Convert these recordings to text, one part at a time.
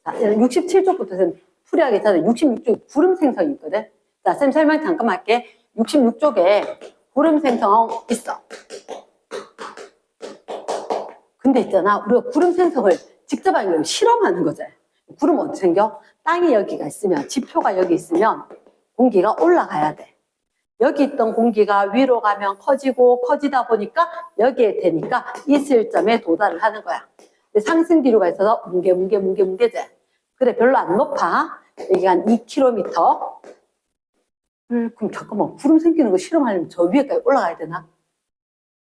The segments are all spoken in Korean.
자, 67쪽부터는 풀이하기 전에 66쪽 구름 생성이 있거든. 자, 쌤 설명 잠깐 할게. 66쪽에 구름 생성 있어. 근데 있잖아, 우리가 구름 생성을 직접 하는 거 실험하는 거지. 구름 어떻게 생겨? 땅이 여기가 있으면, 지표가 여기 있으면 공기가 올라가야 돼. 여기 있던 공기가 위로 가면 커지고 커지다 보니까 여기에 되니까 있을 점에 도달을 하는 거야. 상승 기류가 있어서 뭉게뭉게뭉게뭉게돼. 그래, 별로 안 높아. 여기가 한 2km. 그럼 잠깐만, 구름 생기는 거 실험하려면 저 위에까지 올라가야 되나?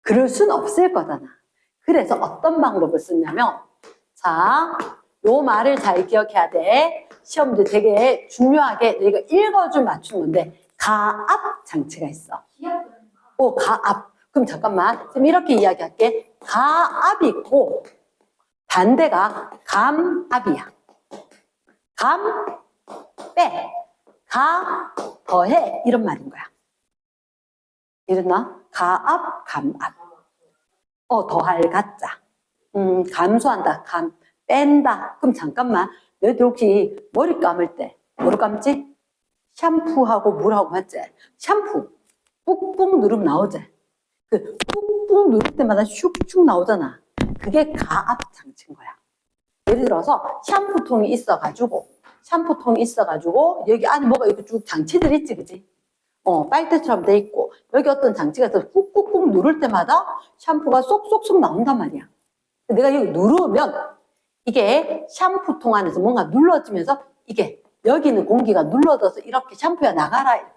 그럴 순 없을 거잖아. 그래서 어떤 방법을 쓰냐면, 자, 요 말을 잘 기억해야 돼. 시험도 되게 중요하게 내가 읽어줄 맞춘 건데, 가압 장치가 있어. 가압. 그럼 잠깐만, 지금 이렇게 이야기할게. 가압이 있고, 반대가 감압이야. 감, 빼. 가, 더해. 이런 말인 거야. 이랬나? 가압, 감압. 더할 가짜. 감소한다. 뺀다. 그럼 잠깐만. 너희들 혹시 머리 감을 때 뭐로 감지? 샴푸하고 물하고 맞지? 샴푸. 꾹꾹 누르면 나오지? 그 꾹꾹 누를 때마다 슉슉 나오잖아. 그게 가압 장치인 거야. 예를 들어서 샴푸통이 있어가지고 여기 안에 뭐가 이렇게 쭉 장치들 있지, 그지? 빨대처럼 돼 있고 여기 어떤 장치가 있어서 꾹꾹꾹 누를 때마다 샴푸가 쏙쏙쏙 나온단 말이야. 내가 여기 누르면 이게 샴푸통 안에서 뭔가 눌러지면서 이게 여기 있는 공기가 눌러져서 이렇게 샴푸가 나가라, 이렇게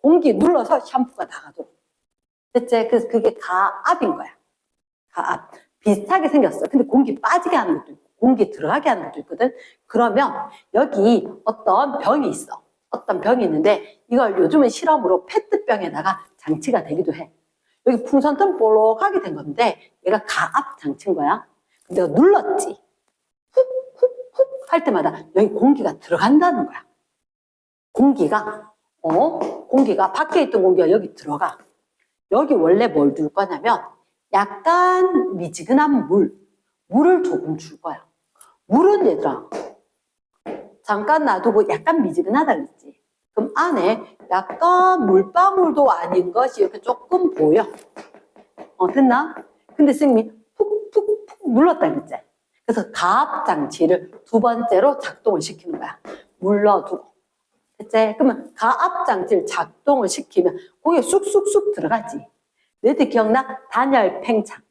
공기 눌러서 샴푸가 나가도록. 됐지? 그래서 그게 가압인 거야. 가압. 비슷하게 생겼어. 근데 공기 빠지게 하는 것도 있고 공기 들어가게 하는 것도 있거든. 그러면 여기 어떤 병이 있어. 어떤 병이 있는데 이걸 요즘은 실험으로 페트병에다가 장치가 되기도 해. 여기 풍선통 볼록하게 된 건데 얘가 가압 장치인 거야. 내가 눌렀지. 훅훅훅 할 때마다 여기 공기가 들어간다는 거야. 공기가 밖에 있던 공기가 여기 들어가. 여기 원래 뭘 줄 거냐면 약간 미지근한 물을 조금 줄 거야. 물은 얘들아 잠깐 놔두고 약간 미지근하다 그랬지. 그럼 안에 약간 물방울도 아닌 것이 이렇게 조금 보여. 됐나? 근데 선생님이 푹푹푹 눌렀다 그랬지. 그래서 가압 장치를 두 번째로 작동을 시키는 거야. 물러두고. 됐지? 그러면 가압 장치를 작동을 시키면 거기에 쑥쑥쑥 들어가지. 너희들 기억나? 단열 팽창.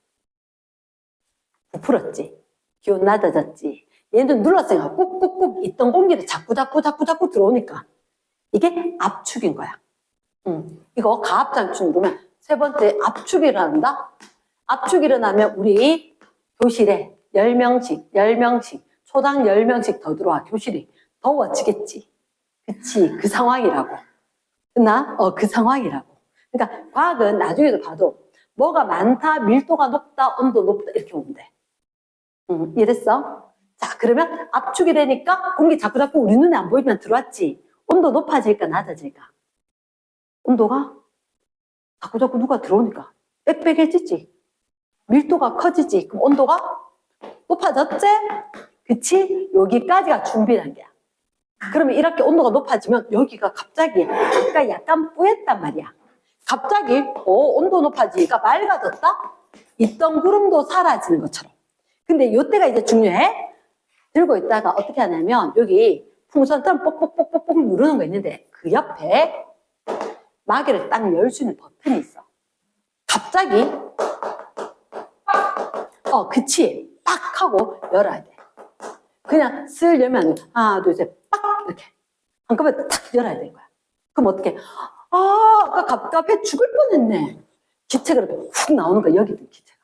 부풀었지. 기온 낮아졌지. 얘는 눌렀으니까 꾹꾹꾹 있던 공기를 자꾸 들어오니까 이게 압축인 거야. 이거 가압 장치 누르면 세 번째 압축이 일어난다. 압축이 일어나면 우리 교실에 10명씩 초당 10명씩 더 들어와. 교실이 더워지겠지. 그치, 그 상황이라고. 됐나? 그 상황이라고. 그러니까 과학은 나중에도 봐도 뭐가 많다, 밀도가 높다, 온도 높다 이렇게 오면 돼. 이해됐어? 자, 그러면 압축이 되니까 공기 자꾸 우리 눈에 안 보이면 들어왔지. 온도 높아질까 낮아질까? 온도가 자꾸 누가 들어오니까 빽빽해지지. 밀도가 커지지. 그럼 온도가 높아졌지? 그치? 여기까지가 준비 단계야. 그러면 이렇게 온도가 높아지면 여기가 갑자기 아까 약간 뿌였단 말이야. 갑자기 온도 높아지니까 맑아졌다? 있던 구름도 사라지는 것처럼. 근데 이때가 이제 중요해. 들고 있다가 어떻게 하냐면 여기 풍선처럼 뽁뽁뽁뽁 누르는 거 있는데 그 옆에 마개를 딱 열 수 있는 버튼이 있어. 갑자기 그치? 빡 하고 열어야 돼. 그냥 슬 열면 하나 둘 셋 빡 이렇게 한꺼번에 탁 열어야 되는 거야. 그럼 어떻게? 아까 갑자기 죽을 뻔했네. 기체가 이렇게 훅 나오는 거야. 여기 있는 기체가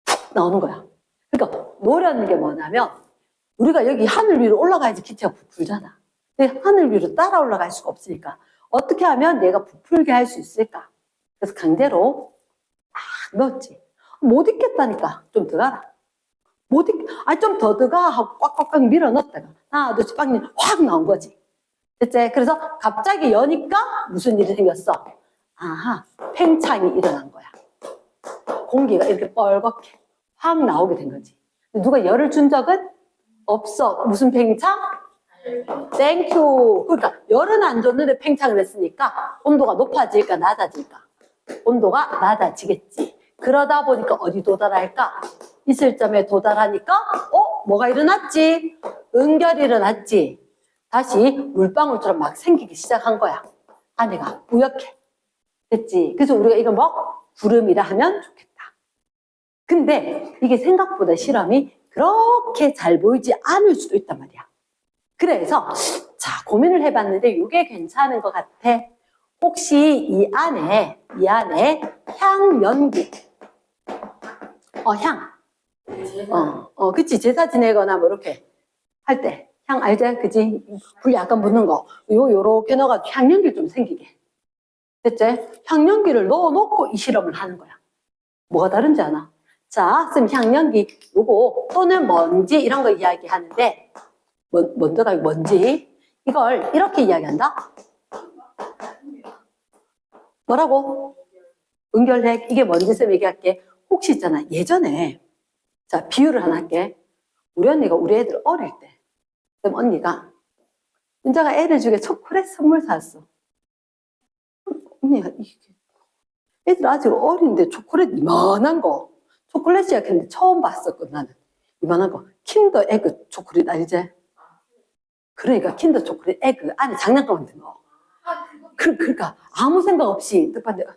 훅 나오는 거야. 그러니까 노려는 게 뭐냐면 우리가 여기 하늘 위로 올라가야지 기체가 부풀잖아. 근데 하늘 위로 따라 올라갈 수가 없으니까 어떻게 하면 얘가 부풀게 할 수 있을까? 그래서 강제로 넣었지. 못 있겠다니까 좀 들어가라. 좀 더 들어가 하고 꽉꽉꽉 밀어 넣었다가 하나 둘 셋 확 나온 거지. 됐지? 그래서 갑자기 여니까 무슨 일이 생겼어? 팽창이 일어난 거야. 공기가 이렇게 뻘겋게 확 나오게 된 거지. 누가 열을 준 적은 없어. 무슨 팽창? 땡큐. 그러니까 열은 안 줬는데 팽창을 했으니까 온도가 높아질까 낮아질까? 온도가 낮아지겠지. 그러다 보니까 어디 도달할까? 있을 점에 도달하니까 뭐가 일어났지? 응결이 일어났지. 다시 물방울처럼 막 생기기 시작한 거야. 안에가 뿌옇게. 됐지? 그래서 우리가 이걸 뭐 구름이라 하면 좋겠다. 근데 이게 생각보다 실험이 그렇게 잘 보이지 않을 수도 있단 말이야. 그래서 자 고민을 해봤는데 이게 괜찮은 것 같아. 혹시 이 안에 향연기 향 그치 제사 지내거나 뭐 이렇게 할 때 향 알지? 그치? 불 약간 붙는 거 요렇게 넣어가지고 향연기 좀 생기게 됐지? 향연기를 넣어놓고 이 실험을 하는 거야. 뭐가 다른지 아나? 자, 쌤 향연기 요거 또는 먼지 이런 거 이야기하는데 먼저가 먼지 이걸 이렇게 이야기한다. 뭐라고? 응결핵 이게 뭔지 쌤 얘기할게. 혹시 있잖아 예전에 자 비유를 하나 할게. 우리 언니가 우리 애들 어릴 때 쌤 언니가 은자가 애들 중에 초콜릿 선물 샀어. 언니가 이게 애들 아직 어린데 초콜릿 이만한 거 초콜릿이야 근데 처음 봤었거든 나는. 이만한 거 킨더 에그 초콜릿 알지? 그러니까 킨더 초콜릿 에그 안에 장난감 같은 거. 그러니까 아무 생각 없이 뜻 봤는데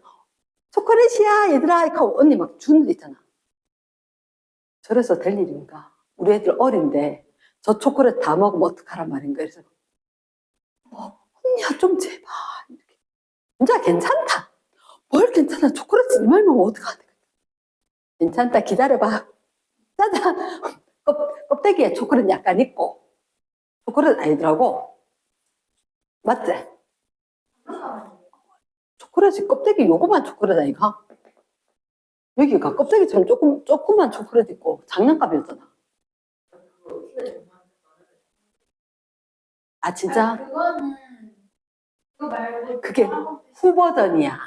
초콜릿이야 얘들아 이거 언니 막 주는 데 있잖아. 저래서 될 일인가? 우리 애들 어린데 저 초콜릿 다 먹으면 어떡하란 말인가. 그래서 언니야 좀 제발 이렇게. 진짜 괜찮다. 뭘 괜찮아 초콜릿 이말 먹으면 어떡하냐. 괜찮다 기다려봐. 짜잔 껍데기에 초콜릿 약간 있고 초콜릿 아니더라고. 맞지? 초콜릿이 껍데기 요거만 초콜릿 아니가? 여기가 껍데기처럼 조금만 초콜릿 있고 장난감이었잖아. 아 진짜? 그거는 그거 말고 그게 후 버전이야.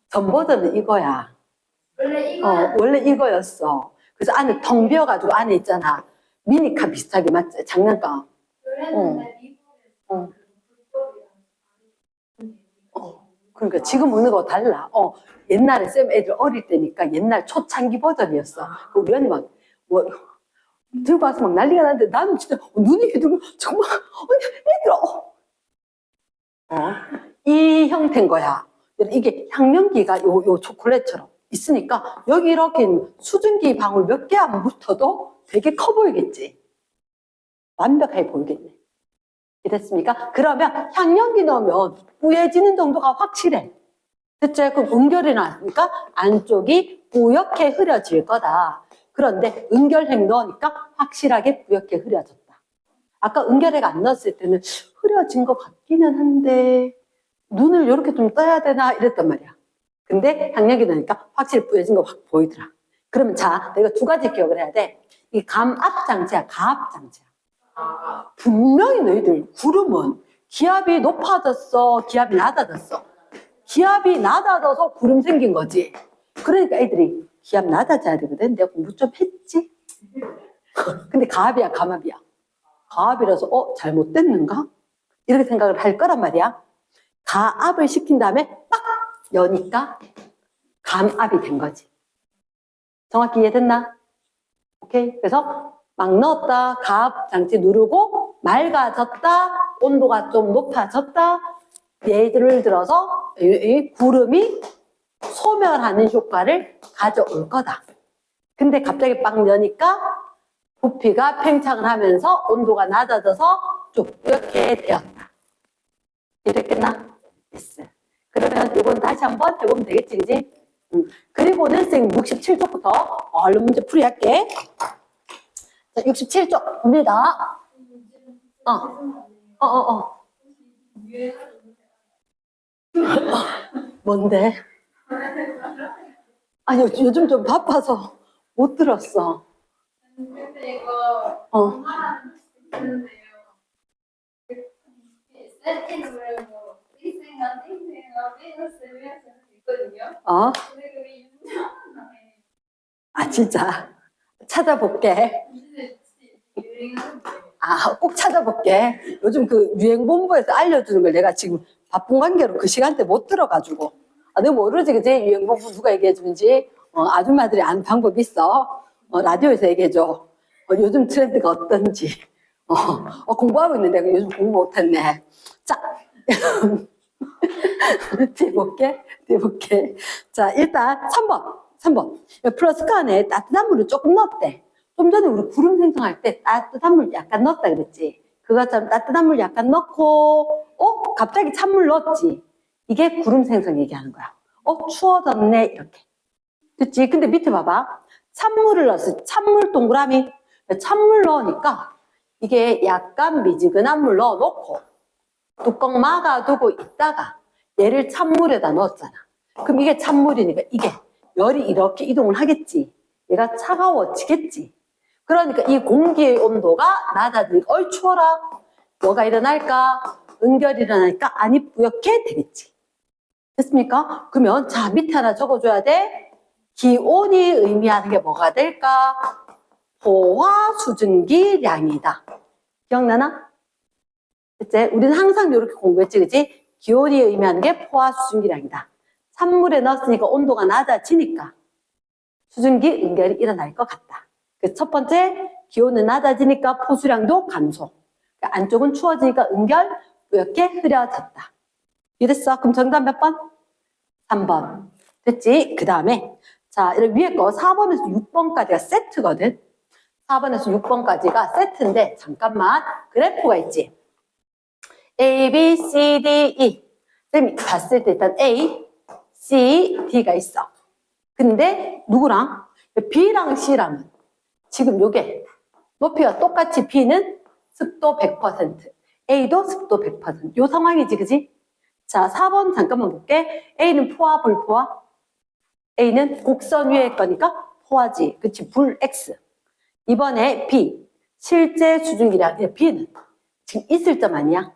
전 버전은 이거야. 원래 이거였어. 그래서 안에 텅 비어가지고 안에 있잖아. 미니카 비슷하게 맞지? 장난감. 그러니까 지금 먹는 거 달라. 옛날에 쌤 애들 어릴 때니까 옛날 초창기 버전이었어. 우리 언니 막 뭐 들고 와서 막 난리가 났는데 나는 진짜 눈이 들고 정말 언니 애들 이 형태인 거야. 이게 향연기가 요 초콜릿처럼 있으니까 여기 이렇게 수증기 방울 몇 개 안 붙어도 되게 커 보이겠지. 완벽하게 보이겠네. 이랬습니까? 그러면 향연기 넣으면 뿌얘지는 정도가 확실해. 됐죠? 그럼 응결이 나니까 안쪽이 뿌옇게 흐려질 거다. 그런데 응결핵 넣으니까 확실하게 뿌옇게 흐려졌다. 아까 응결핵 안 넣었을 때는 흐려진 것 같기는 한데 눈을 이렇게 좀 떠야 되나 이랬단 말이야. 근데 향연기 넣으니까 확실히 뿌얘진 거 확 보이더라. 그러면 자, 내가 두 가지 기억을 해야 돼. 이 감압장치야, 가압장치야. 분명히 너희들 구름은 기압이 높아졌어, 기압이 낮아졌어. 기압이 낮아져서 구름 생긴 거지. 그러니까 애들이 기압 낮아져야 되거든. 내가 공부 좀 했지? 근데 가압이야, 감압이야. 가압이라서 잘못됐는가? 이렇게 생각을 할 거란 말이야. 가압을 시킨 다음에 빡 여니까 감압이 된 거지. 정확히 이해됐나? 오케이. 그래서 막 넣었다, 가압 장치 누르고 맑아졌다, 온도가 좀 높아졌다. 예를 들어서 이 구름이 소멸하는 효과를 가져올 거다. 근데 갑자기 빡 여니까 부피가 팽창을 하면서 온도가 낮아져서 좀 이렇게 되었다. 이랬겠나? 됐어. 그러면 이건 다시 한번 해보면 되겠지, 그지? 그리고는 쌤 67쪽부터 얼른 문제 풀이 할게. 자, 67쪽 봅니다. 뭔데? 아니, 요즘 좀 바빠서 못 들었어. 근데 이거 엄마랑 듣는데요. 세팅을 말고 띵생아 띵생아 있거든요. 근데 그게 윤정아에 아, 진짜. 찾아볼게. 유행하는 게 아, 꼭 찾아볼게. 요즘 그 유행본부에서 알려주는 걸 내가 지금 바쁜 관계로 그 시간대 못 들어가지고. 아, 내가 모르지, 그지? 유행본부 누가 얘기해주는지. 아줌마들이 아는 방법이 있어. 라디오에서 얘기해줘. 요즘 트렌드가 어떤지. 공부하고 있는데 요즘 공부 못했네. 자, 뒤에 볼게. 자, 일단 3번. 플러스카 안에 따뜻한 물을 조금 넣었대. 좀 전에 우리 구름 생성할 때 따뜻한 물 약간 넣었다 그랬지. 그것처럼 따뜻한 물 약간 넣고, 갑자기 찬물 넣었지. 이게 구름 생성 얘기하는 거야. 추워졌네, 이렇게. 그치? 근데 밑에 봐봐. 찬물을 넣었어. 찬물 동그라미. 찬물 넣으니까 이게 약간 미지근한 물 넣어놓고 뚜껑 막아두고 있다가 얘를 찬물에다 넣었잖아. 그럼 이게 찬물이니까 이게 열이 이렇게 이동을 하겠지. 얘가 차가워지겠지. 그러니까 이 공기의 온도가 낮아지니까 추워라. 뭐가 일어날까? 응결이 일어나니까 안이 뿌옇게 되겠지. 됐습니까? 그러면 자 밑에 하나 적어줘야 돼. 기온이 의미하는 게 뭐가 될까? 포화 수증기량이다. 기억나나? 그치? 우리는 항상 이렇게 공부했지, 그치? 기온이 의미하는 게 포화 수증기량이다. 찬물에 넣었으니까 온도가 낮아지니까 수증기 응결이 일어날 것 같다. 그 첫 번째, 기온은 낮아지니까 포수량도 감소. 그러니까 안쪽은 추워지니까 응결 이렇게 흐려졌다. 이랬어? 그럼 정답 몇 번? 3번. 됐지? 그 다음에 자, 위에 거 4번에서 6번까지가 세트거든. 4번에서 6번까지가 세트인데 잠깐만 그래프가 있지. A, B, C, D, E. 쌤이 봤을 때 일단 A, C, D가 있어. 근데 누구랑? B랑 C랑은 지금 요게 높이가 똑같이 B는 습도 100%, A도 습도 100%. 요 상황이지, 그지? 자, 4번 잠깐만 볼게. A는 포화, 불포화? A는 곡선 위에 거니까 포화지. 그치? 불 X. 이번에 B, 실제 수증기량. B는 지금 있을 점 아니야?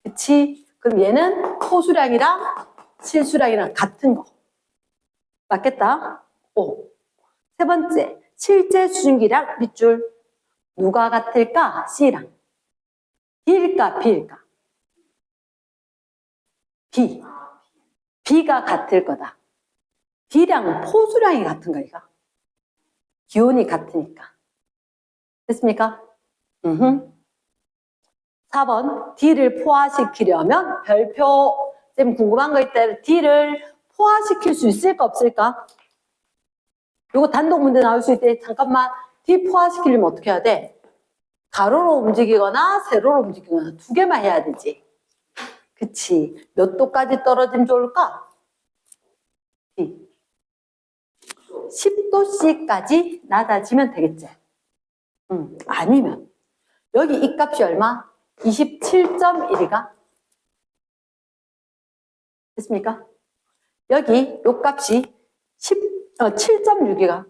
그치? 그럼 얘는 포수량이랑 실수량이랑 같은 거. 맞겠다? 오. 세 번째, 실제 수증기량 밑줄. 누가 같을까? C랑. D일까? B일까? B. B가 같을 거다. D랑 포수량이 같은 거, 이거. 기온이 같으니까. 됐습니까? 4번, D를 포화시키려면 별표, 쌤 궁금한 거 있다. D를 포화시킬 수 있을까, 없을까? 이거 단독 문제 나올 수 있대. 잠깐만, D 포화시키려면 어떻게 해야 돼? 가로로 움직이거나 세로로 움직이거나 두 개만 해야 되지. 그치? 몇 도까지 떨어지면 좋을까? D. 10도씨까지 낮아지면 되겠지. 아니면 여기 이 값이 얼마? 27.1이가 됐습니까? 여기 요 값이 7.6이가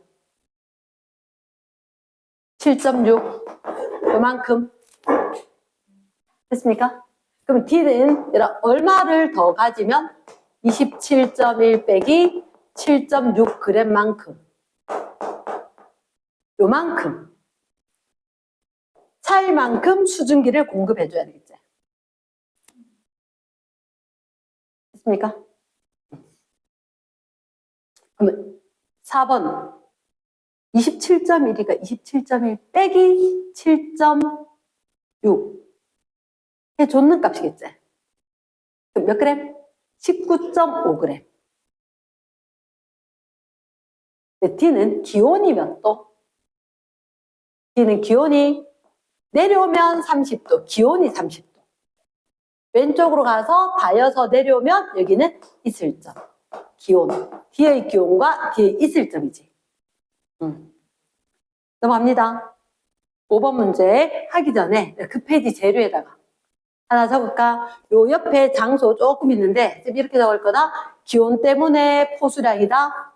7.6 요만큼 됐습니까? 그럼 D는 얼마를 더 가지면 27.1 빼기 7.6g만큼 요만큼 차이만큼 수증기를 공급해줘야 되겠지. 됐습니까? 그러면 4번 27.1이가 27.1 빼기 7.6 해줬는 값이겠지. 그럼 몇 그램? 19.5g. D는 기온이 몇 도? D는 기온이 내려오면 30도, 기온이 30도. 왼쪽으로 가서 다여서 내려오면 여기는 있을 점. 기온. D의 기온과 D의 있을 점이지. 넘어갑니다. 5번 문제 하기 전에 그 페이지 재료에다가 하나 적을까? 요 옆에 장소 조금 있는데 이렇게 적을 거다. 기온 때문에 포수량이다.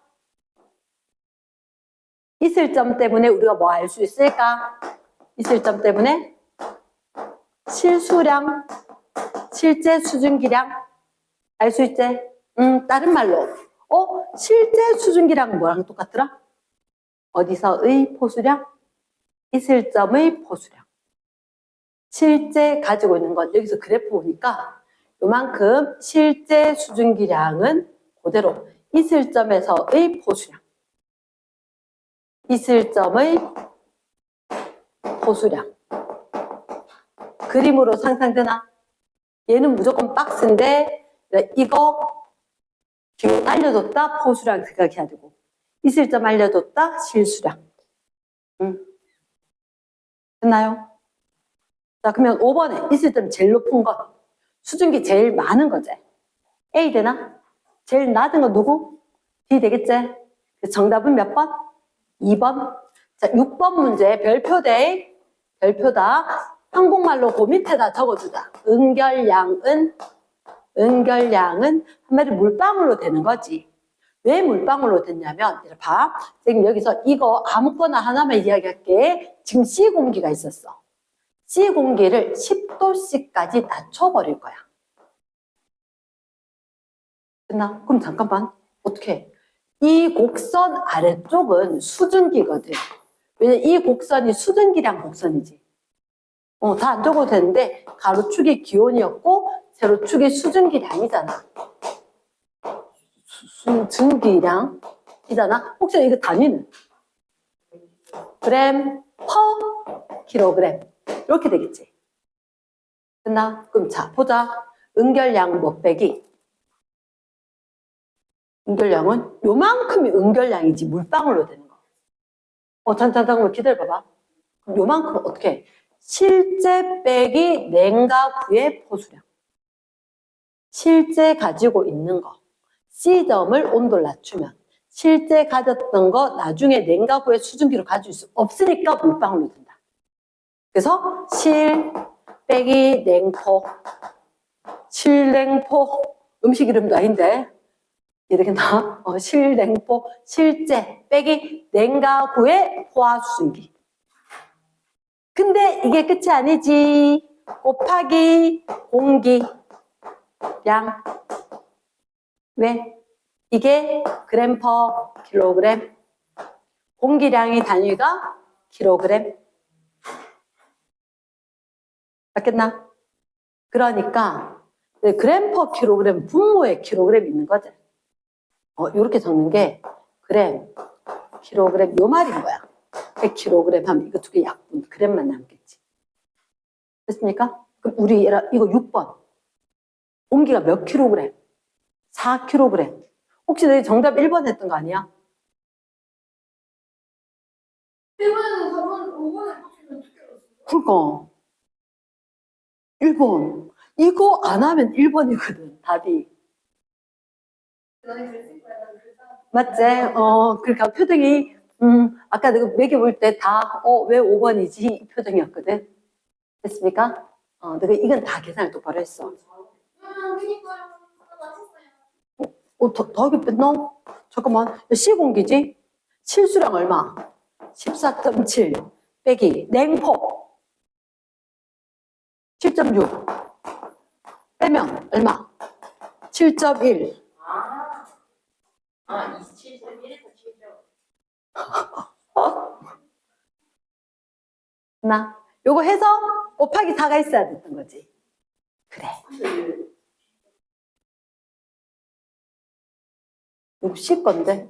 있을 점 때문에 우리가 뭐 알 수 있을까? 있을 점 때문에 실수량, 실제 수증기량 알 수 있지? 다른 말로 실제 수증기량은 뭐랑 똑같더라? 어디서의 포수량? 있을 점의 포수량. 실제 가지고 있는 건 여기서 그래프 보니까 요만큼 실제 수증기량은 그대로 있을 점에서의 포수량. 있을 점의 포수량. 그림으로 상상되나? 얘는 무조건 박스인데 이거 기온 알려줬다 포수량 생각해야 되고 있을 점 알려줬다 실수량. 됐나요? 자, 그러면 5번에 있을 점 제일 높은 것 수증기 제일 많은 거지. A 되나? 제일 낮은 건 누구? B 되겠지? 정답은 몇 번? 2번. 자, 6번 문제 별표대 별표다. 한국말로 그 밑에다 적어주자. 은결량은 한마디로 물방울로 되는 거지. 왜 물방울로 됐냐면 봐. 지금 여기서 이거 아무거나 하나만 이야기할게. 지금 C 공기가 있었어. C 공기를 10도씨까지 낮춰버릴 거야. 됐나? 그럼 잠깐만. 어떻게 해? 이 곡선 아래쪽은 수증기거든. 왜냐면 이 곡선이 수증기량 곡선이지. 다 안 적어도 되는데 가로축이 기온이었고 세로축이 수증기량이잖아. 수증기량이잖아. 혹시 이거 단위는? 그램 퍼 킬로그램 이렇게 되겠지. 됐나? 그럼 자 보자. 은결량 못 빼기. 은결량은 요만큼이 은결량이지 물방울로 되는 거. 잠깐만 기다려봐봐. 그럼 요만큼 어떻게 해? 실제 빼기 냉가구의 포수량. 실제 가지고 있는 거. C점을 온도를 낮추면 실제 가졌던 거 나중에 냉가구의 수증기로 가질 수 없으니까 물방울로 된다. 그래서 실 빼기 냉포. 실냉포. 음식 이름도 아닌데. 이렇게 나 실냉포 실제 빼기 냉가구의 포화 수증기. 근데 이게 끝이 아니지. 곱하기 공기량. 왜? 이게 그램 퍼 킬로그램. 공기량의 단위가 킬로그램. 맞겠나? 그러니까 그램 퍼 킬로그램 분모에 킬로그램 있는 거지. 이렇게 적는 게 그램, 킬로그램 요 말인 거야. 100kg 하면 이거 두 개 약분, 그램만 남겠지. 됐습니까? 그럼 우리 이거 6번. 공기가 몇 킬로그램? 4kg. 혹시 너희 정답 1번 했던 거 아니야? 1번은 4번, 5번에 맞추면 어떻게 알았어? 그러니까 1번. 이거 안 하면 1번이거든, 답이. 너네 그랬을 거야, 난 그랬다. 맞지? 그러니까 표정이 아까 내가 매겨볼 때 다 왜 5번이지? 이 표정이었거든. 됐습니까? 내가 이건 다 계산을 똑바로 했어. 그니까요. 맞췄어요. 더하기 뺐나? 잠깐만. C공기지? 실수량 얼마? 14.7 빼기 냉포 7.6 빼면 얼마? 7.1 27.1에서 7점. 나 요거 해서 곱하기 4가 있어야 됐던 거지. 그래. 요거 C 건데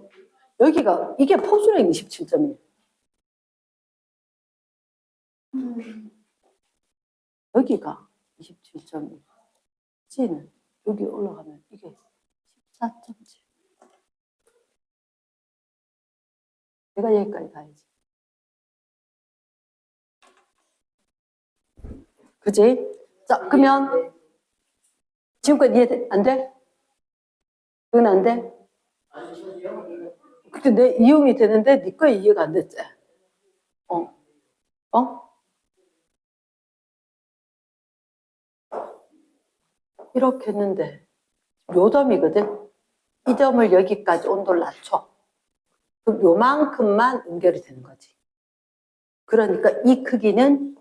여기가 이게 포수량 27.1 여기가 27.1 C는 여기 올라가면 이게 14.7 내가 여기까지 가야지. 그지? 자, 그러면 지금까지 이해 안 돼? 이건 안 돼? 근데 내 이용이 되는데 네 거에 이해가 안 됐지? 이렇게 했는데 요 점이거든? 이 점을 여기까지 온도를 낮춰. 그럼 요만큼만 연결이 되는 거지. 그러니까 이 크기는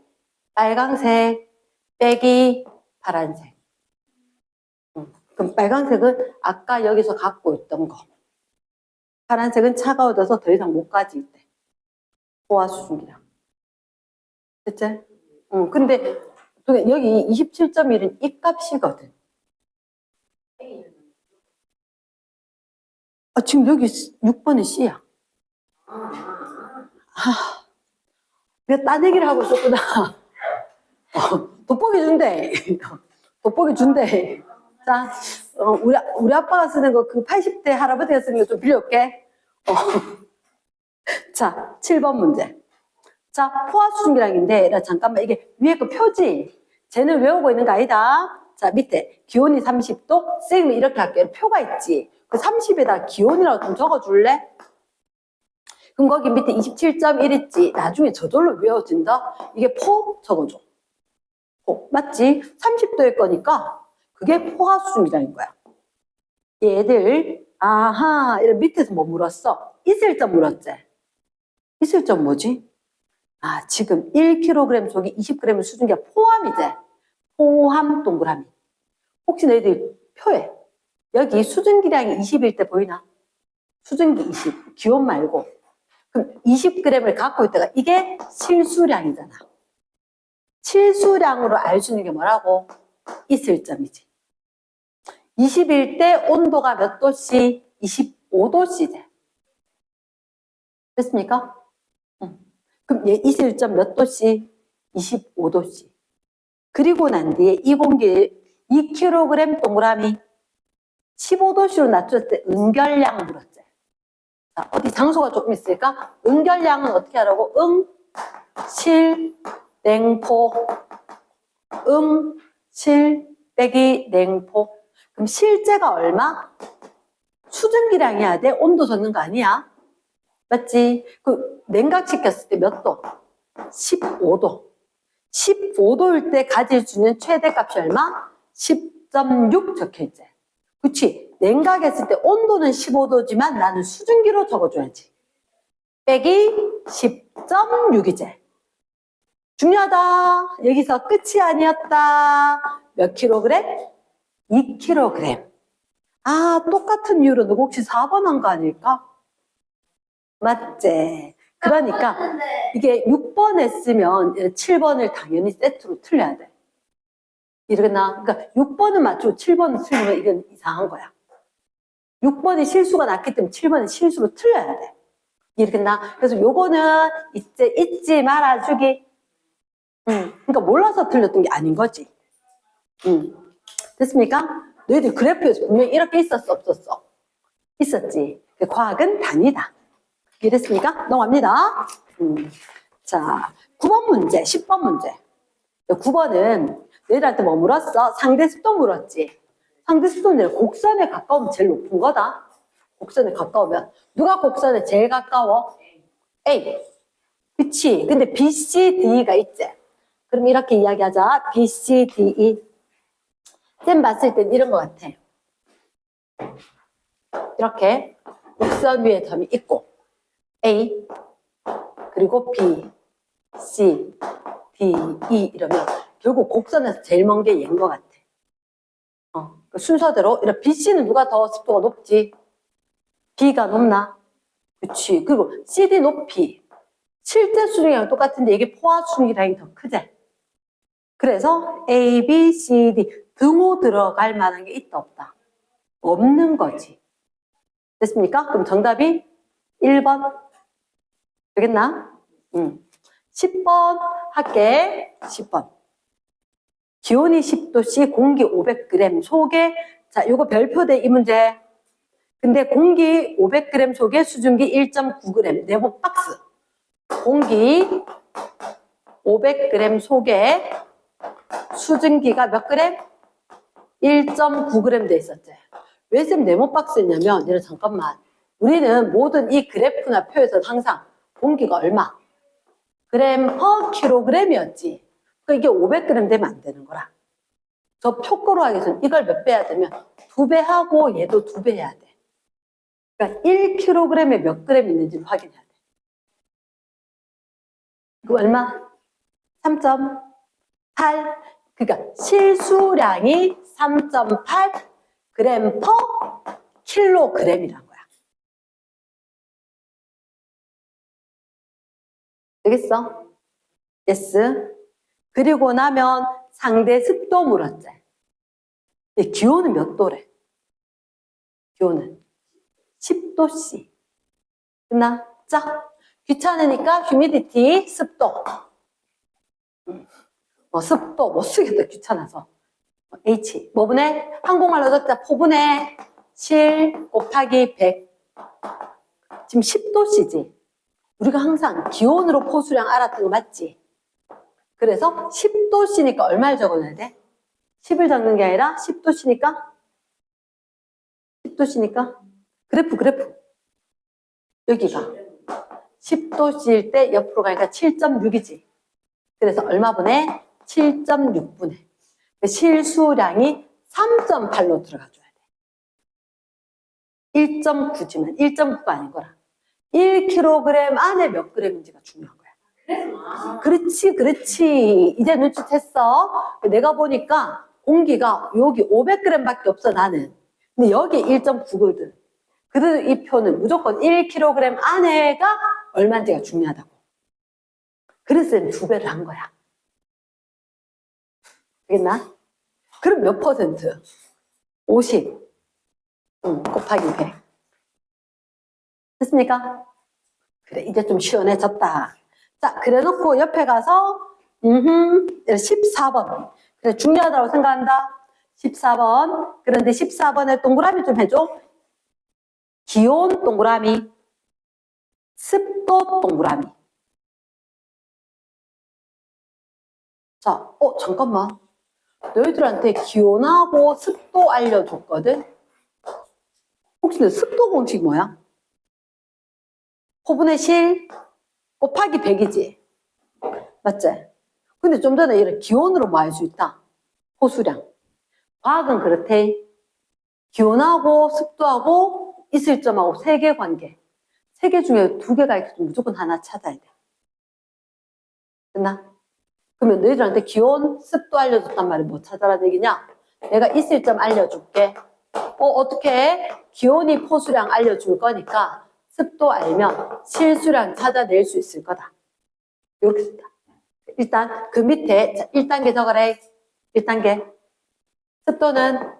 빨강색 빼기 파란색. 그럼 빨강색은 아까 여기서 갖고 있던 거. 파란색은 차가워져서 더 이상 못 가질 때. 포화 수증기량. 됐지? 근데 여기 27.1은 이 값이거든. 지금 여기 6번은 C야. 내가 딴 얘기를 하고 있었구나. 돋보기 준대. 돋보기 준대. 자, 우리 아빠가 쓰는 거, 그 80대 할아버지가 쓰는 거 좀 빌려올게. 자, 7번 문제. 자, 포화수증기량인데, 나 잠깐만, 이게 위에 거 표지. 쟤는 외우고 있는 거 아니다. 자, 밑에 기온이 30도, 쌤이 이렇게 할게요. 표가 있지. 그 30에다 기온이라고 좀 적어줄래? 그럼 거기 밑에 27.1 있지. 나중에 저절로 외워진다. 이게 포 적어줘. 포. 맞지? 30도일 거니까 그게 포화수증기량인 거야. 얘들 아하 이런 밑에서 뭐 물었어? 있을 점 물었지? 있을 점 뭐지? 지금 1kg 속에 20g의 수증기가 포함이지? 포함 동그라미. 혹시 너희들 표에 여기 수증기량이 20일 때 보이나? 수증기 20, 기온 말고. 그럼 20g을 갖고 있다가 이게 실수량이잖아. 실수량으로 알 수 있는 게 뭐라고? 있을 점이지. 20일 때 온도가 몇 도씨? 25도씨지. 됐습니까? 그럼 얘 있을 점 몇 도씨? 25도씨. 그리고 난 뒤에 이 공기 2kg 동그라미 15도씨로 낮췄을 때 응결량 물었지. 자, 어디 장소가 조금 있을까? 응결량은 어떻게 하라고? 실, 냉포. 실 빼기 냉포. 그럼 실제가 얼마? 수증기량이야 돼? 온도 적는 거 아니야? 맞지? 그 냉각시켰을 때 몇 도? 15도. 15도일 때 가질 수 있는 최대값이 얼마? 10.6 적혀있지. 그치? 냉각했을 때 온도는 15도지만 나는 수증기로 적어줘야지. 빼기 10.6이지. 중요하다. 여기서 끝이 아니었다. 몇 킬로그램? 2kg. 똑같은 이유로 누구 혹시 4번 한 거 아닐까? 맞지? 그러니까 이게 6번 했으면 7번을 당연히 세트로 틀려야 돼. 이러겠나? 그러니까 6번은 맞추고 7번은 틀리면 이건 이상한 거야. 6번이 실수가 났기 때문에 7번은 실수로 틀려야 돼. 이러겠나? 그래서 요거는 이제 잊지 말아주기. 그러니까 몰라서 틀렸던 게 아닌 거지. 됐습니까? 너희들 그래프에서 분명히 이렇게 있었어, 없었어? 있었지. 과학은 단위다. 이해됐습니까? 넘어갑니다. 자, 9번 문제, 10번 문제. 9번은 너희들한테 뭐 물었어? 상대 습도 물었지. 상대 습도는 곡선에 가까우면 제일 높은 거다. 곡선에 가까우면. 누가 곡선에 제일 가까워? A. 그치? 근데 B, C, D가 있지. 그럼 이렇게 이야기하자. B, C, D, E. 쌤 봤을 땐 이런 것 같아. 이렇게 곡선 위에 점이 있고 A 그리고 B, C, D, E 이러면 결국 곡선에서 제일 먼 게 얘인 것 같아. 그 순서대로 이런 B, C는 누가 더 습도가 높지? B가 높나? 그렇지. 그리고 C, D 높이 실제 수증기랑 똑같은데 이게 포화 수증기량이 더 크지? 그래서 A, B, C, D 등호 들어갈 만한 게 있다 없다? 없는 거지. 됐습니까? 그럼 정답이 1번. 되겠나? 10번 할게. 10번. 기온이 10도씨, 공기 500g 속에, 자, 요거 별표돼, 이 문제. 근데 공기 500g 속에 수증기 1.9g, 네모 박스. 공기 500g 속에 수증기가 몇 그램? 1.9g 돼 있었지. 왜 쌤 네모 박스였냐면, 얘는 잠깐만. 우리는 모든 이 그래프나 표에서 항상 공기가 얼마? 그램 퍼 킬로그램이었지. 그러니까 이게 500g 되면 안 되는 거라. 저 표거로 하기 전 이걸 몇 배 해야 되면 2배 하고 얘도 2배 해야 돼. 그러니까 1kg에 몇 그램 있는지를 확인해야 돼. 이거 얼마? 3.8. 그러니까 실수량이 3.8g 퍼 킬로그램이란 거야. 되겠어? S. 그리고 나면 상대 습도 물었지. 기온은 몇 도래? 기온은 10도씨. 됐나? 자, 귀찮으니까 휴미디티, 습도. 습도 못 쓰겠다, 귀찮아서. H. 뭐분해? 한국말로 적자 포분해 실 곱하기 100. 지금 10도씨지. 우리가 항상 기온으로 포수량 알았던 거 맞지? 그래서 10도씨니까 얼마를 적어놔야 돼? 10을 적는 게 아니라 10도씨니까? 10도씨니까? 그래프. 여기가 10도씨일 때 옆으로 가니까 7.6이지. 그래서 얼마 분해? 7.6분해. 실수량이 3.8로 들어가줘야 돼. 1.9지만 1.9가 아닌 거라. 1kg 안에 몇 g인지가 중요한 거야. 그렇지. 이제 눈치챘어. 내가 보니까 공기가 여기 500g밖에 없어, 나는. 근데 여기 1.9거든. 그래도 이 표는 무조건 1kg 안에가 얼마인지가 중요하다고. 그래서 2배를 한 거야. 알겠나? 그럼 몇 퍼센트? 50 곱하기 100. 됐습니까? 그래, 이제 좀 시원해졌다. 자, 그래 놓고 옆에 가서 14번. 그래, 중요하다고 생각한다. 14번. 그런데 14번에 동그라미 좀 해줘. 기온 동그라미, 습도 동그라미. 자, 잠깐만. 너희들한테 기온하고 습도 알려줬거든? 혹시 너 습도 공식 뭐야? 호분의 실 곱하기 100이지? 맞지? 근데 좀 전에 이런 기온으로 뭐 알 수 있다? 호수량. 과학은 그렇대. 기온하고 습도하고 있을 점하고 세계 관계. 세 개 중에 2개가 있으면 무조건 하나 찾아야 돼. 됐나? 그러면 너희들한테 기온, 습도 알려줬단 말이 뭐 찾아라 얘기냐? 내가 있을 점 알려줄게. 어떻게 해? 기온이 포수량 알려줄 거니까 습도 알면 실수량 찾아낼 수 있을 거다. 이렇게 쓴다. 일단 그 밑에 1단계 적어래. 1단계. 습도는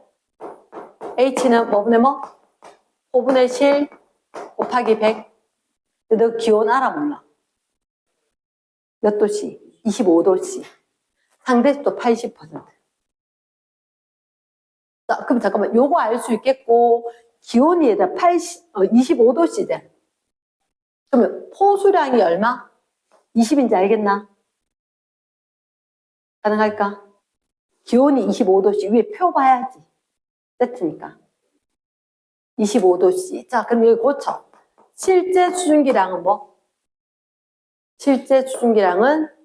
H는 뭐분의 뭐? 호분의 실 곱하기 100. 너 기온 알아 몰라? 몇 도씨? 25도씨. 상대습도 80%. 자, 그럼 잠깐만, 요거 알 수 있겠고, 기온이 얘들아 25도씨대. 그러면 포수량이 얼마? 20인지 알겠나? 가능할까? 기온이 25도씨. 위에 표 봐야지. 세트니까. 25도씨. 자, 그럼 여기 고쳐. 실제 수증기량은 뭐? 실제 수증기량은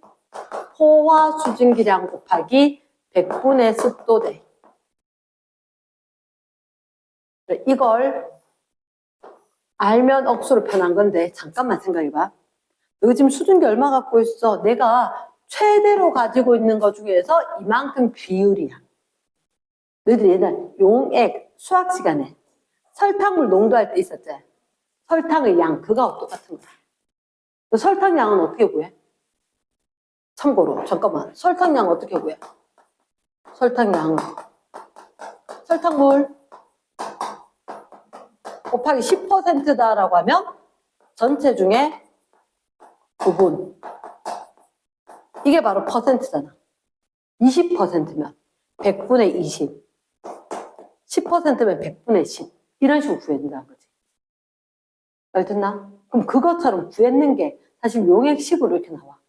포화 수증기량 곱하기 100분의 습도대. 이걸 알면 억수로 편한 건데 잠깐만 생각해봐. 너 지금 수증기 얼마 갖고 있어? 내가 최대로 가지고 있는 것 중에서 이만큼 비율이야. 너희들 옛날 용액 수학 시간에 설탕물 농도할 때 있었지? 설탕의 양, 그거하고 똑같은 거야. 그 설탕 양은 어떻게 구해? 참고로 잠깐만, 설탕 양 어떻게 구해? 설탕 양은 설탕물 곱하기 10%다라고 하면 전체 중에 9분. 이게 바로 퍼센트잖아. 20%면 100분의 20. 10%면 100분의 10. 이런 식으로 구해준다는 거지. 알겠나? 그럼 그것처럼 구했는 게 사실 용액식으로 이렇게 나와.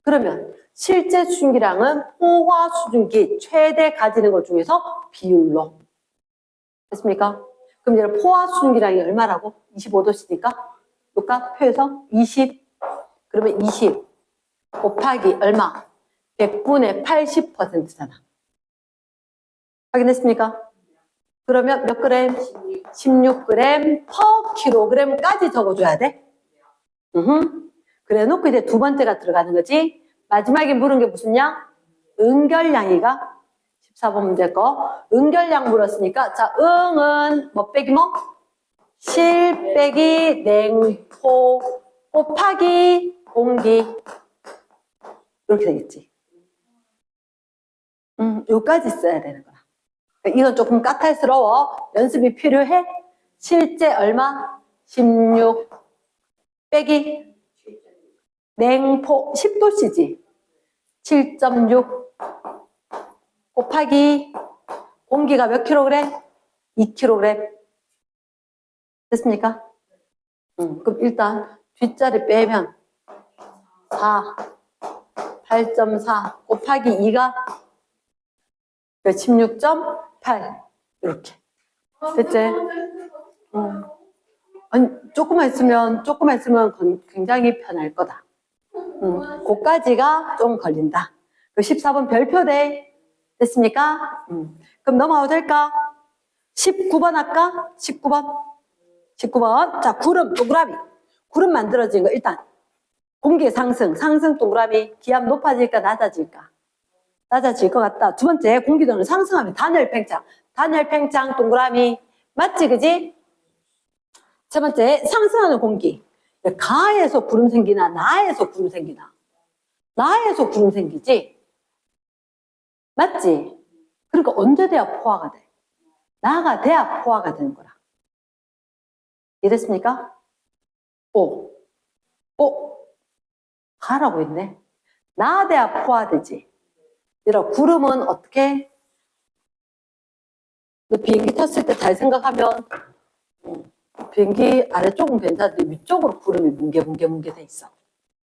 그러면 실제 수증기량은 포화 수증기 최대 가지는 것 중에서 비율로. 됐습니까? 그럼 이제 포화 수증기량이 얼마라고? 25도씨니까 요까 표에서 20. 그러면 20 곱하기 얼마? 100분의 80%잖아. 확인했습니까? 그러면 몇 그램? 16g per kg까지 적어줘야 돼? 그래 놓고 이제 두 번째가 들어가는 거지. 마지막에 물은 게 무슨 양? 응결량이가 14번 문제 거. 응결량 물었으니까 자, 응은 뭐 빼기 뭐? 실 빼기 냉포 곱하기 공기. 이렇게 되겠지. 요까지 써야 되는 거야. 이건 조금 까탈스러워. 연습이 필요해. 실제 얼마? 16 빼기 냉포 10도씨지. 7.6 곱하기 공기가 몇 킬로그램? 2kg. 됐습니까? 그럼 일단 뒷자리 빼면 4, 8.4 곱하기 2가 16.8 이렇게. 됐지? 아니, 조금만 있으면 굉장히 편할 거다. 그까지가 좀 걸린다. 그 14번 별표대. 됐습니까? 그럼 넘어가도 될까? 19번 할까? 19번. 자, 구름, 동그라미. 구름 만들어진 거 일단. 공기의 상승 동그라미. 기압 높아질까, 낮아질까? 낮아질 것 같다. 두 번째, 공기도는 상승하면 단열 팽창 동그라미. 맞지, 그지? 세 번째, 상승하는 공기. 가에서 구름 생기나, 나에서 구름 생기나? 나에서 구름 생기지? 맞지? 그러니까 언제 돼야 포화가 돼? 나가 돼야 포화가 되는 거라. 이해됐습니까? 가라고 했네. 나 돼야 포화되지. 이런 구름은 어떻게? 너 비행기 탔을 때 잘 생각하면 비행기 아래쪽은 괜찮은데 위쪽으로 구름이 뭉게뭉게 돼 있어.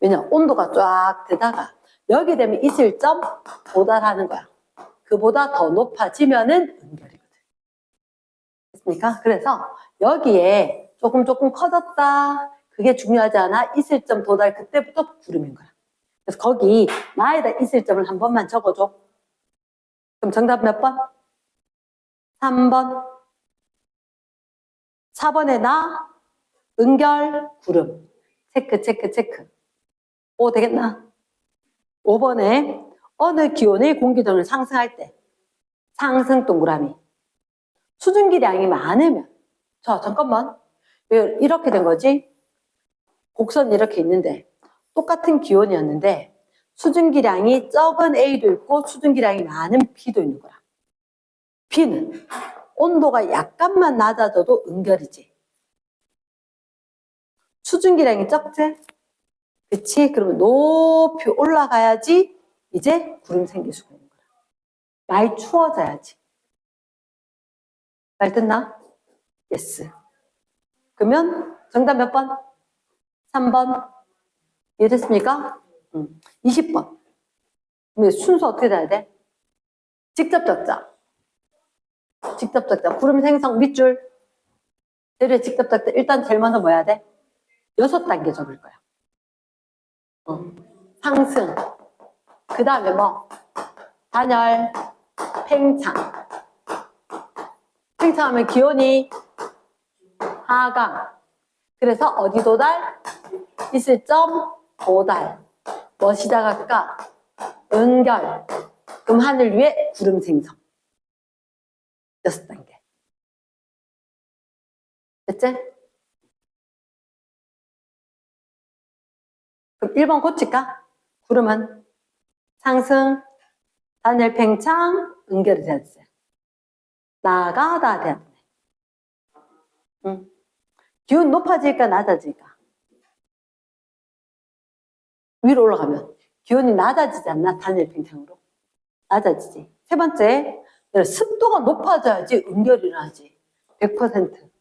왜냐? 온도가 쫙 되다가 여기 되면 이슬점 도달하는 거야. 그보다 더 높아지면은 은결이거든. 됐습니까? 그래서 여기에 조금 커졌다. 그게 중요하지 않아. 이슬점 도달 그때부터 구름인 거야. 그래서 거기 나에다 이슬점을 한 번만 적어줘. 그럼 정답 몇 번? 3번. 4번에 나, 은결, 구름. 체크. 오, 되겠나? 5번에 어느 기온의 공기도는 상승할 때 상승 동그라미. 수증기량이 많으면 자, 잠깐만. 이렇게 된 거지? 곡선이 이렇게 있는데 똑같은 기온이었는데 수증기량이 적은 A도 있고 수증기량이 많은 B도 있는 거야. B는 온도가 약간만 낮아져도 은결이지. 수증기량이 적지? 그치? 그러면 높이 올라가야지 이제 구름 생길 수가 있는 거야. 많이 추워져야지. 말 듣나? 예스. 그러면 정답 몇 번? 3번. 이해됐습니까? 20번. 그럼 순서 어떻게 돼야 돼? 직접 적자. 구름 생성 밑줄. 재료의 직접 적자. 일단 제일 먼저 뭐 해야 돼? 6단계 적을 거야. 상승. 그 다음에 뭐? 단열, 팽창. 팽창하면 기온이 하강. 그래서 어디 도달? 이슬점 도달. 뭐 시작할까? 은결. 그럼 하늘 위에 구름 생성. 6단계. 됐지? 그럼 1번 고칠까? 구름은 상승, 단열 팽창, 은결이 돼야 돼. 나가다 돼야 돼. 기온 높아질까 낮아질까? 위로 올라가면 기온이 낮아지지 않나? 단열 팽창으로 낮아지지. 세 번째, 습도가 높아져야지 은결이 일어나지. 100%.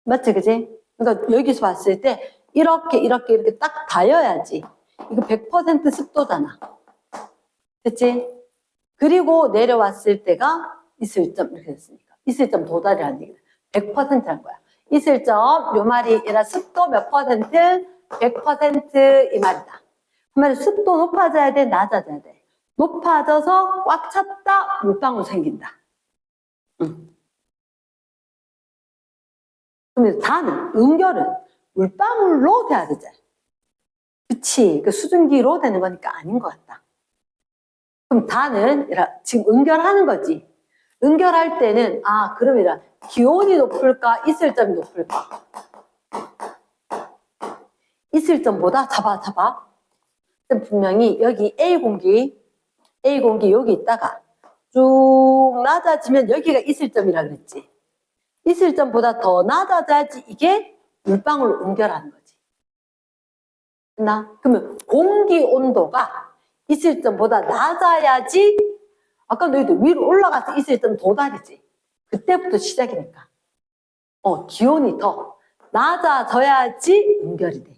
맞지, 그지? 그러니까 여기서 봤을 때 이렇게 딱 닿여야지. 이거 100% 습도잖아. 됐지? 그리고 내려왔을 때가 이슬점 이렇게 됐으니까. 이슬점 도달이라는 얘기는 100%란 거야. 이슬점, 요 말이 얘라 습도 몇 퍼센트? 100% 이 말이다. 그 말이 습도 높아져야 돼? 낮아져야 돼? 높아져서 꽉 찼다? 물방울 생긴다. 그러면 다는, 은결은 물방울로 돼야 되잖아. 그치? 그 수증기로 되는 거니까 아닌 것 같다. 그럼 다는 지금 은결하는 거지. 은결할 때는 그러면 기온이 높을까? 이슬점이 높을까? 이슬점보다 잡아. 그럼 분명히 여기 A 공기 여기 있다가 쭉 낮아지면 여기가 있을 점이라 그랬지. 있을 점보다 더 낮아져야지 이게 물방울로 옮겨라는 거지. 그러면 공기 온도가 있을 점보다 낮아야지, 아까 너희도 위로 올라가서 있을 점 도달이지. 그때부터 시작이니까. 기온이 더 낮아져야지 응결이 돼.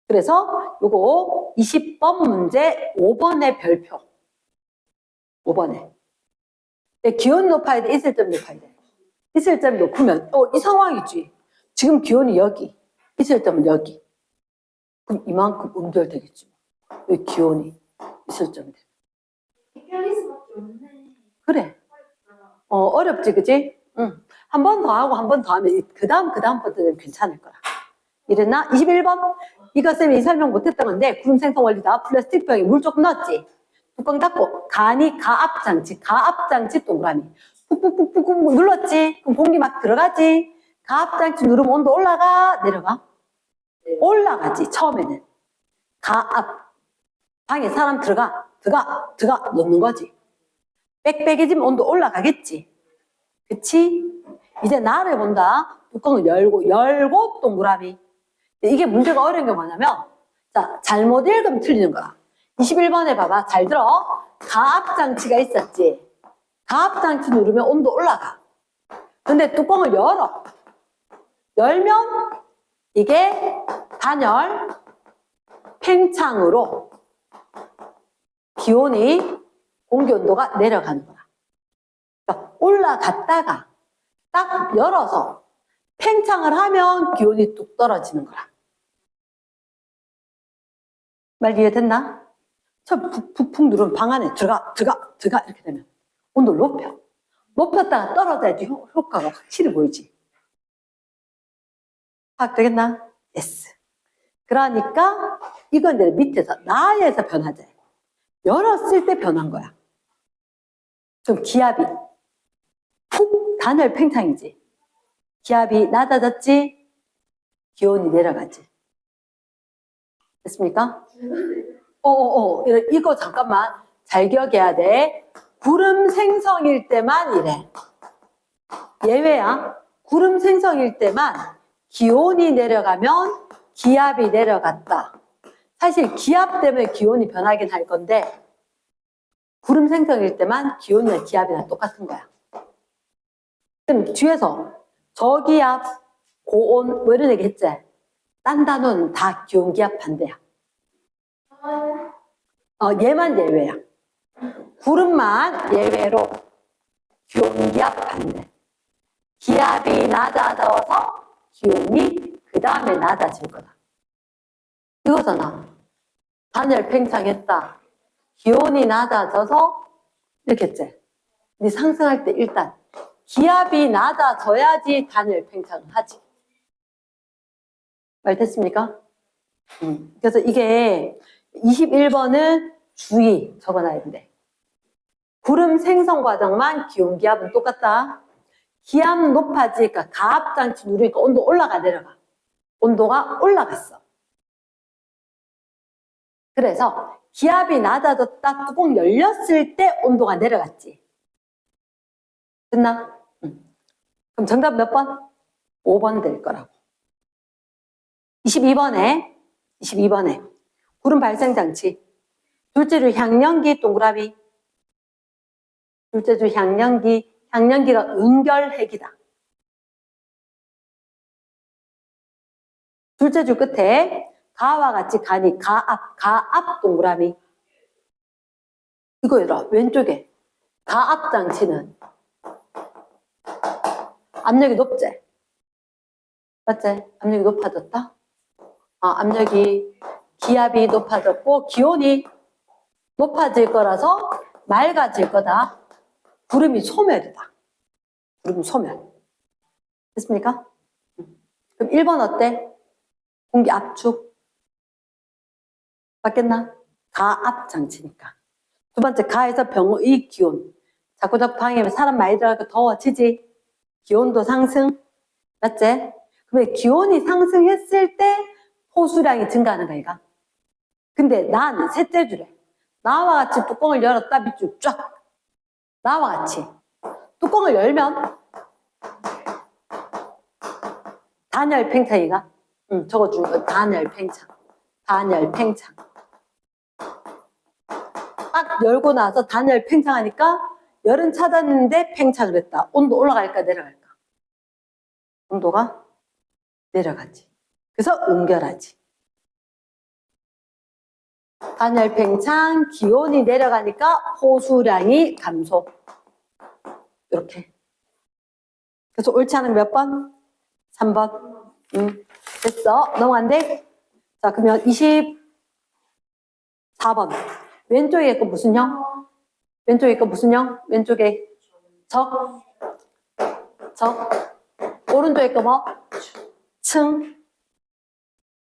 그래서 요거 20번 문제 5번의 별표. 5번에. 기온이 높아야 돼? 있을 점이 높아야 돼? 있을 점이 높으면, 이 상황이지. 지금 기온이 여기, 있을 점은 여기. 그럼 이만큼 응결되겠지. 여기 기온이 있을 점이 돼. 헷갈리수밖에 없네. 그래. 어렵지, 그지? 응. 한 번 더 하고 한 번 더 하면 그 다음부터는 괜찮을 거야. 이랬나? 21번. 이거 쌤이 설명 못했던 건데, 구름 생성 원리다. 플라스틱 병에 물 조금 넣었지. 뚜껑 닫고, 가압장치 동그라미. 푹푹푹푹 눌렀지. 그럼 공기 막 들어가지. 가압장치 누르면 온도 올라가, 내려가? 올라가지, 처음에는. 가압. 방에 사람 들어가, 넣는 거지. 빽빽해지면 온도 올라가겠지. 그치? 이제 나를 본다. 뚜껑을 열고 동그라미. 이게 문제가 어려운 게 뭐냐면, 자, 잘못 읽으면 틀리는 거야. 21번에 봐봐. 잘 들어. 가압장치가 있었지. 가압장치 누르면 온도 올라가. 근데 뚜껑을 열어. 열면 이게 단열 팽창으로 기온이, 공기 온도가 내려가는 거야. 그러니까 올라갔다가 딱 열어서 팽창을 하면 기온이 뚝 떨어지는 거야. 말 이해됐나? 푹푹 누르면 방 안에 들어가 이렇게 되면 온도를 높여. 높였다가 떨어져야지 효과가 확실히 보이지. 파악되겠나? yes. 그러니까 이건 이제 밑에서 나에서 변하지. 열었을 때 변한 거야. 그럼 기압이 푹 단열 팽창이지. 기압이 낮아졌지. 기온이 내려가지. 됐습니까? 이거 잠깐만 잘 기억해야 돼. 구름 생성일 때만 이래. 예외야. 구름 생성일 때만 기온이 내려가면 기압이 내려갔다. 사실 기압 때문에 기온이 변하긴 할 건데 구름 생성일 때만 기온이나 기압이나 똑같은 거야. 그럼 뒤에서 저기압, 고온 뭐 이런 얘기 했지? 딴 단어는 다 기온 기압 반대야. 얘만 예외야. 구름만 예외로 기온 기압 반대. 기압이 낮아져서 기온이 그 다음에 낮아질 거다. 이거잖아. 단열 팽창했다. 기온이 낮아져서 이렇게 했지. 근데 상승할 때 일단 기압이 낮아져야지 단열 팽창을 하지. 말 됐습니까? 그래서 이게 21번은 주의 적어놔야 돼. 구름 생성 과정만 기온 기압은 똑같다. 기압 높아지니까 가압장치 누르니까 온도 올라가 내려가. 온도가 올라갔어. 그래서 기압이 낮아졌다 뚜껑 열렸을 때 온도가 내려갔지. 됐나? 그럼 정답 몇 번? 5번 될 거라고. 22번에 구름 발생 장치. 둘째 줄 향연기 동그라미. 둘째 줄 향연기가 응결핵이다. 둘째 줄 끝에 가와 같이 가니 가압 동그라미. 이거 얘들아 왼쪽에 가압 장치는 압력이 높지? 맞지? 압력이 높아졌다? 압력이 기압이 높아졌고 기온이 높아질 거라서 맑아질 거다. 구름이 소멸이다. 구름 소멸. 됐습니까? 그럼 1번 어때? 공기 압축. 맞겠나? 가압 장치니까. 두 번째 가에서 병의 기온. 자꾸 방에 사람 많이 들어가니까 더워지지. 기온도 상승. 맞지? 그러면 기온이 상승했을 때 호수량이 증가하는 거야, 얘가. 근데 난 셋째 주래. 나와 같이 뚜껑을 열었다 밑줄 쫙. 나와 같이 뚜껑을 열면 단열 팽창이가 적어주는 거 단열 팽창. 단열 팽창. 딱 열고 나서 단열 팽창하니까 열은 차단했는데 팽창을 했다. 온도 올라갈까 내려갈까? 온도가 내려가지. 그래서 응결하지. 단열 팽창, 기온이 내려가니까 호수량이 감소. 이렇게. 그래서 옳지 않은 몇 번? 3번. 됐어. 넘어간대. 자, 그러면 24번. 왼쪽에 거 무슨 형? 왼쪽에 거 무슨 형? 왼쪽에 적. 적. 오른쪽에 거 뭐? 층.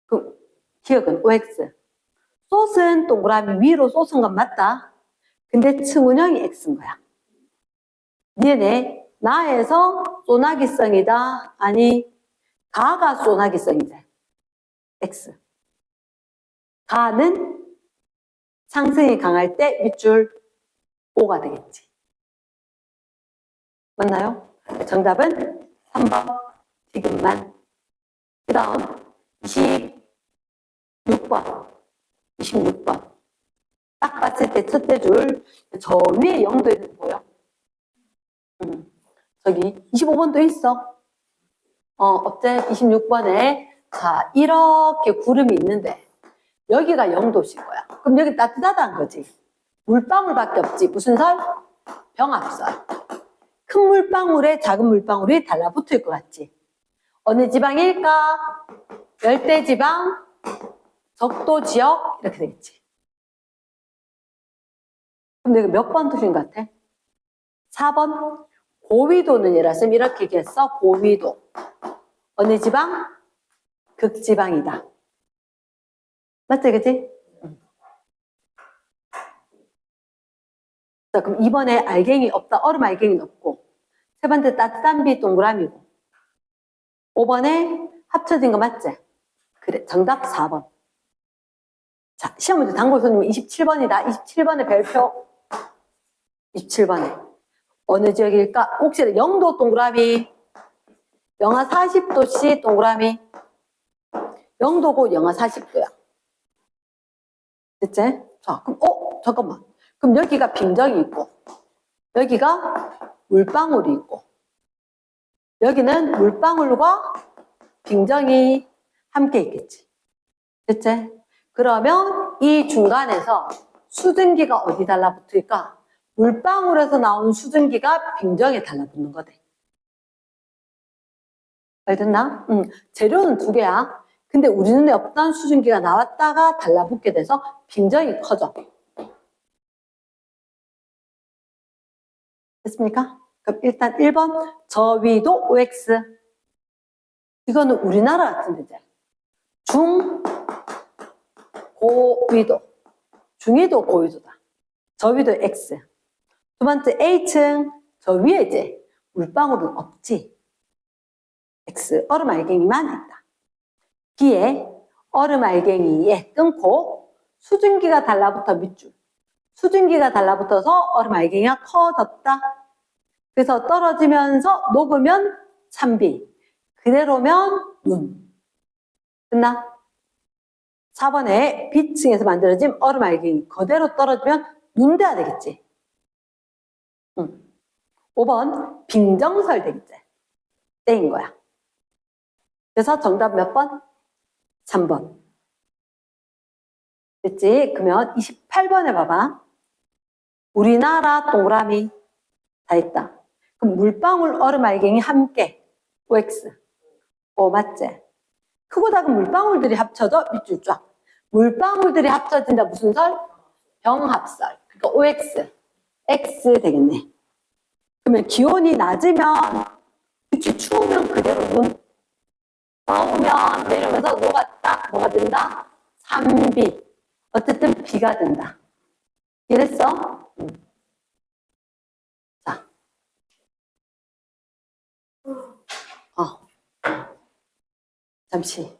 그 기억은 OX. 솥은 동그라미 위로 쏘은 건 맞다. 근데 층운영이 X인 거야. 니네 나에서 소나기성이다. 아니 가가 소나기성이지. X. 가는 상승이 강할 때 밑줄 O가 되겠지. 맞나요? 정답은 3번 지금만. 그 다음 26번. 26번. 딱 봤을 때 첫째 줄, 저 위에 0도 있는 거 보여? 저기 25번도 있어. 업체 26번에 자 이렇게 구름이 있는데 여기가 0도씩 거야. 그럼 여기 따뜻하다는 거지. 물방울밖에 없지. 무슨 설? 병합설. 큰 물방울에 작은 물방울이 달라붙을 것 같지. 어느 지방일까? 열대지방, 적도지역 이렇게 되겠지. 그럼 내가 몇 번 틀린 것 같아? 4번. 고위도는 이랬으면 이렇게 얘기했어. 고위도. 어느 지방? 극지방이다. 맞지, 그치? 자, 그럼 2번에 알갱이 없다. 얼음 알갱이는 없고. 세 번째 따뜻한 비 동그라미고. 5번에 합쳐진 거 맞지? 그래, 정답 4번. 자, 시험 문제 단골 손님 27번이다. 27번의 별표. 27번에. 어느 지역일까? 혹시 0도 동그라미. 영하 40도씨 동그라미. 0도고 영하 40도야. 됐지? 자, 그럼, 잠깐만. 그럼 여기가 빙정이 있고, 여기가 물방울이 있고, 여기는 물방울과 빙정이 함께 있겠지. 됐지? 그러면 이 중간에서 수증기가 어디 달라붙을까? 물방울에서 나온 수증기가 빙정에 달라붙는 거대. 알겠나? 재료는 두 개야. 근데 우리 눈에 없던 수증기가 나왔다가 달라붙게 돼서 빙정이 커져. 됐습니까? 그럼 일단 1번 저위도 OX. 이거는 우리나라 같은 데죠. 고위도. 중위도 고위도다. 저위도 X. 두 번째 H층. 저 위에 이제 물방울은 없지. X. 얼음 알갱이만 있다. B에 얼음 알갱이에 끊고 수증기가 달라붙어 밑줄. 수증기가 달라붙어서 얼음 알갱이가 커졌다. 그래서 떨어지면서 녹으면 찬비. 그대로면 눈. 끝나? 4번에 B층에서 만들어진 얼음 알갱이 그대로 떨어지면 눈 돼야 되겠지. 5번 빙정설 되겠지. 땡인 거야. 그래서 정답 몇 번? 3번. 됐지? 그러면 28번에 봐봐. 우리나라 동그라미 다 있다. 그럼 물방울 얼음 알갱이 함께 OX. 맞지? 크고 작은 물방울들이 합쳐져 밑줄 쫙. 물방울들이 합쳐진다. 무슨 설? 병합설. 그러니까 OX. X 되겠네. 그러면 기온이 낮으면 그치 추우면 그대로 눈. 더우면 내려면서 녹았다. 뭐가 된다? 산비. 어쨌든 비가 된다. 이랬어? 자. 잠시.